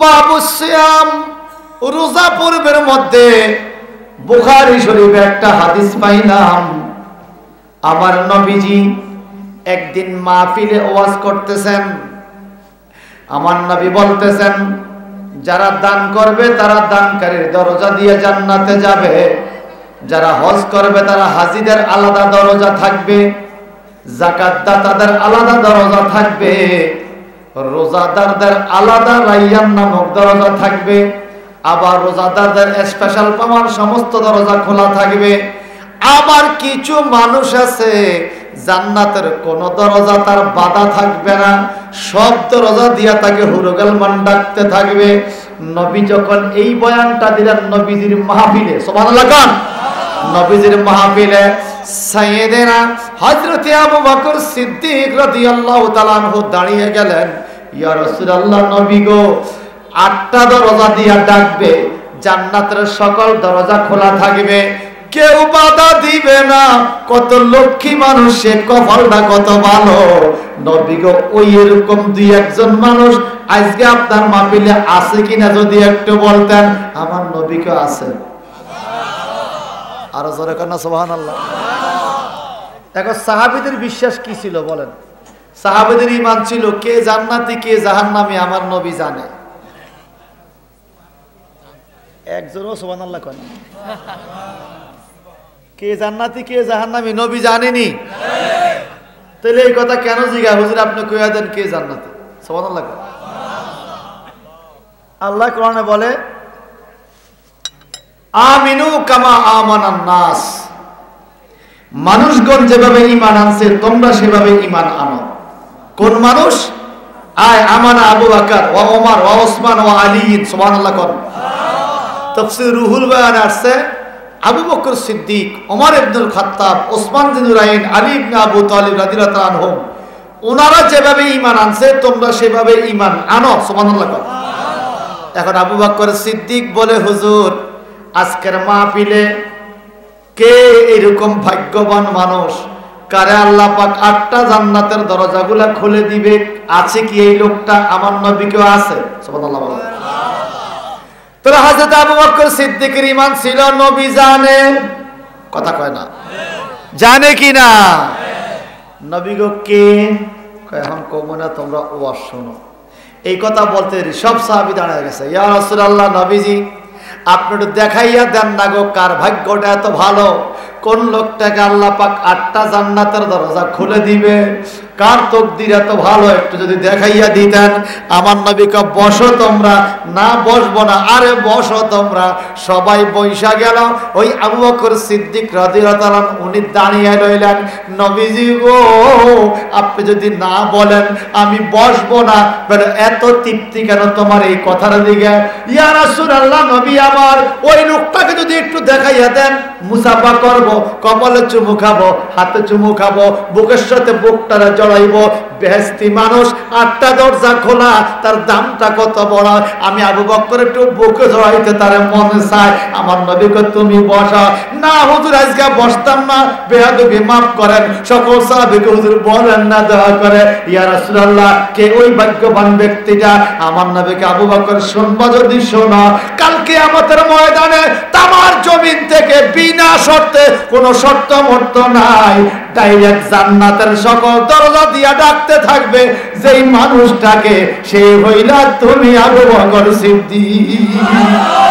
বাবু সিয়াম, রোজা পর্বের মধ্যে বুখারী শরীফে একটা হাদিস পাইলাম। আমার নবীজি একদিন মাহফিলে ওয়াজ করতেছেন। আমার নবী বলতেছেন, যারা দান করবে তারা দানকারীর দরজা দিয়ে জান্নাতে যাবে, যারা হজ করবে তারা হাজিদের আলাদা দরজা থাকবে, যাকাত দাতাদের আলাদা দরজা থাকবে, রোজাদারদের আলাদা রায়্যান নামক দরজা থাকবে, আবার রোজাদারদের স্পেশাল পাওয়ার সমস্ত দরজা খোলা থাকবে। আবার কিছু মানুষ আছে জান্নাতের কোন দরজা তার বাধা থাকবে না, সব দরজা দিয়া তাকে হুরুগাল মান ডাকতে থাকবে। নবী যখন এই বয়ানটা দিলেন নবীজির মাহফিলে, সুবহানাল্লাহ খান, নবীজির মাহফিলে সাইয়েদেনা হযরত আবু বকর সিদ্দিক রাদিয়াল্লাহু তাআলা আনহু দাঁড়িয়ে গেলেন। ইয়া রাসূলুল্লাহ, নবী গো, 8টা দরজা দিয়া ডাকবে, জান্নাতের সকল দরজা খোলা থাকবে, কেউ বাধা দিবে না। কত লক্ষ্মী মানুষ, সে কপালটা কত ভালো। নবী গো, ওই এরকম 2-1 মানুষ আজকে আপনার মাহফিলে আছে কিনা যদি একটু বলতেন। আমার নবী কে আছে? আরো জোরে কেন সুবহানাল্লাহ। দেখো সাহাবীদের বিশ্বাস কি ছিল বলেন? সাহাবীদের ঈমান ছিল কে জান্নাতি কে জাহান্নামী আমার নবী জানে। একজনও সুবহানাল্লাহ কেন? কে জান্নাতি কে জাহান্নামী নবী জানেনি? তাহলে এই কথা কেন জিজ্ঞাসা, হুজুর আপনি কইয়া দেন কে জান্নাতি? সুবহানাল্লাহ। আল্লাহ কোরআনে বলে, আমিনু কামা আমানান নাস, মানুষগণ যেভাবে ঈমান আনছে তোমরা সেভাবে ঈমান আনো। কোন মানুষ? আয় আমানা আবু বকর ওয়া ওমর ওয়া উসমান ওয়া আলী, সুবহানাল্লাহ কোন। তাফসীর রুহুল বয়ান আছে আবু বকর সিদ্দিক, ওমর ইবনুল খাত্তাব, ওসমান জিনুরাইন, আলী ইবনে আবু তালিব রাদিয়াল্লাহু তাআলা আনহুম, ওনারা যেভাবে ঈমান আনছে তোমরা সেভাবে ঈমান আনো, সুবহানাল্লাহ কোন। এখন আবু বকর সিদ্দিক বলে, হুজুর আজকের মাহফিলে কে এরকম ভাগ্যবান মানুষ কারে আল্লাহ পাক 8টা জান্নাতের দরজাগুলা খুলে দিবে? আছে কি এই লোকটা? আমার নবী কেউ আছে? সুবহানাল্লাহ। তোরা হযরত আবু বকর সিদ্দিকের ঈমান ছিল নবী জানে, কথা কয় না, জানে কি না? নবী গো কে? এখন কম না, তোমরা ওয়াজ শোনো। এই কথা বলতে সব সাহাবী দাঁড়িয়ে গেছে। ইয়া রাসূলুল্লাহ, নবীজি আপনি একটু দেখাইয়া দেন না গো, কার ভাগ্যটা এত ভালো, কোন লোকটাকে আল্লাহ পাক 8টা জান্নাতের দরজা খুলে দিবে, কার তকদির এত ভালো, একটু যদি দেখাইয়া দিতেন। আমার নবী কে বসো তোমরা। না বসবো না। আরে বসো তোমরা। সবাই বৈশা গেল। ওই আবু বকর সিদ্দিক রাদিয়াল্লাহু তাআলা উনি দাঁড়িয়ে রইলেন। নবীজি গো, আপনি যদি না বলেন আমি বসবো না। বলে এত তৃপ্তি কেন তোমার এই কথার দিকে? ইয়া রাসূলুল্লাহ, নবী আমার, ওই লোকটাকে যদি একটু দেখাইয়া দেন, মুসাফা করব, কপালে চুমু খাবো, হাতে চুমু খাবো, বুকের সাথে বুকটারে জড়াইবো। বেহেশতি মানুষ, 8টা দরজা খোলা, তার দামটা কত বড়। আমি আবু বকর একটু বুকে জড়াইতে তার মনে চায়। আমার নবীকে তুমি বসা। না হুজুর, আজকে বসতাম না, বেয়াদবি মাফ করেন। সকল সাহাবীকে হুজুর বলেন না দয়া করে। ইয়া রাসূলুল্লাহ, কে ওই ভাগ্যবান ব্যক্তিটা? আমার নবীকে আবু বকর, শুনবা যদি শোনো, কালকে কিয়ামতের ময়দানে তামার জমিন থেকে বিনা শর্তে, কোনো শর্ত মর্ত নাই, ডাইরেক্ট জান্নাতের সকল দরজা দিয়া ডাকতে থাকবে যেই মানুষটাকে, সে হইলা তুমি আবু বকর সিদ্দিক।